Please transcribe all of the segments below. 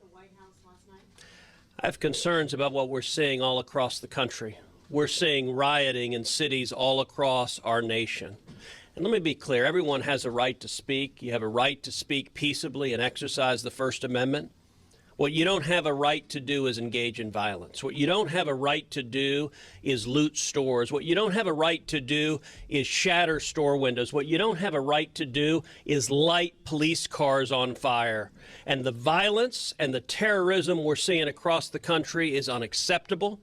the White House last night? I have concerns about what we're seeing all across the country. We're seeing rioting in cities all across our nation. And let me be clear, everyone has a right to speak. You have a right to speak peaceably and exercise the First Amendment. What you don't have a right to do is engage in violence. What you don't have a right to do is loot stores. What you don't have a right to do is shatter store windows. What you don't have a right to do is light police cars on fire. And the violence and the terrorism we're seeing across the country is unacceptable.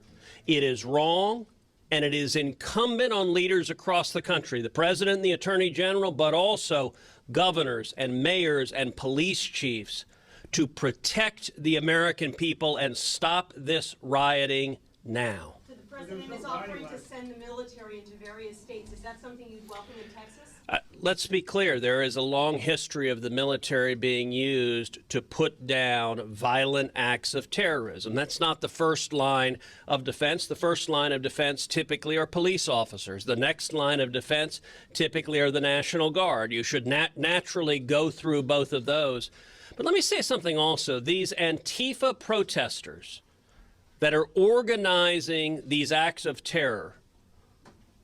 It is wrong. And it is incumbent on leaders across the country, the president and the attorney general, but also governors and mayors and police chiefs, to protect the American people and stop this rioting now. So the president is offering to send the military into various states. Is that something you'd welcome in Texas? Let's be clear. There is a long history of the military being used to put down violent acts of terrorism. That's not the first line of defense. The first line of defense typically are police officers. The next line of defense typically are the National Guard. You should naturally go through both of those. But let me say something also. These Antifa protesters that are organizing these acts of terror,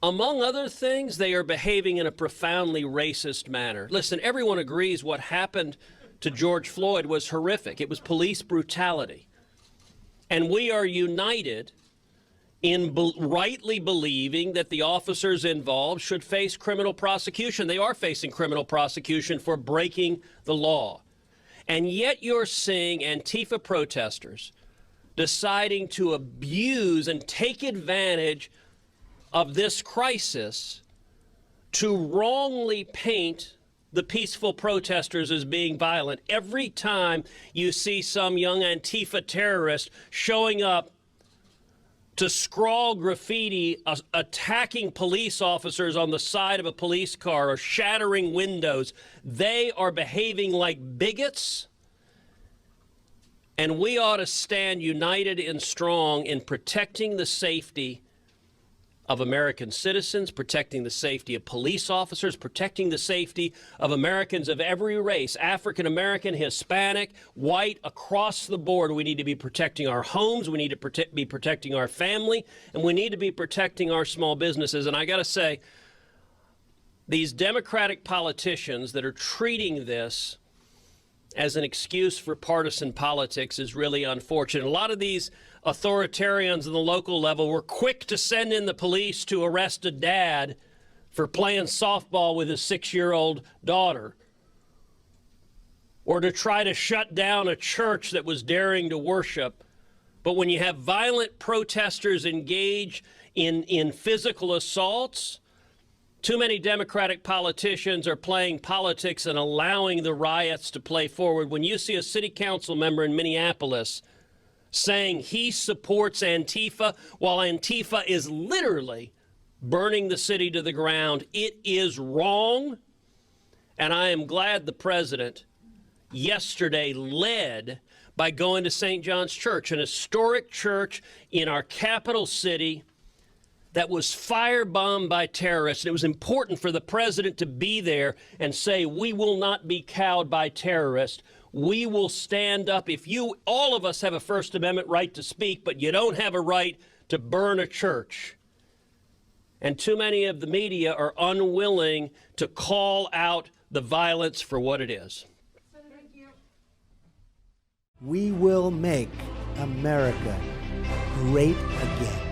among other things, they are behaving in a profoundly racist manner. Listen, everyone agrees what happened to George Floyd was horrific. It was police brutality. And we are united in rightly believing that the officers involved should face criminal prosecution. They are facing criminal prosecution for breaking the law. And yet you're seeing Antifa protesters deciding to abuse and take advantage of this crisis to wrongly paint the peaceful protesters as being violent. Every time you see some young Antifa terrorist showing up to scrawl graffiti, attacking police officers on the side of a police car or shattering windows, they are behaving like bigots. And we ought to stand united and strong in protecting the safety of American citizens, protecting the safety of police officers, protecting the safety of Americans of every race, African American, Hispanic, white, across the board. We need to be protecting our homes, we need to be protecting our family, and we need to be protecting our small businesses. And I got to say, these Democratic politicians that are treating this as an excuse for partisan politics is really unfortunate. A lot of these authoritarians on the local level were quick to send in the police to arrest a dad for playing softball with his 6-year-old daughter, or to try to shut down a church that was daring to worship. But when you have violent protesters engage in physical assaults, too many Democratic politicians are playing politics and allowing the riots to play forward. When you see a city council member in Minneapolis saying he supports Antifa while Antifa is literally burning the city to the ground, it is wrong. And I am glad the president yesterday led by going to St. John's Church, an historic church in our capital city that was firebombed by terrorists. And it was important for the president to be there and say, we will not be cowed by terrorists. We will stand up. All of us have a First Amendment right to speak, but you don't have a right to burn a church. And too many of the media are unwilling to call out the violence for what it is. Thank you. We will make America great again.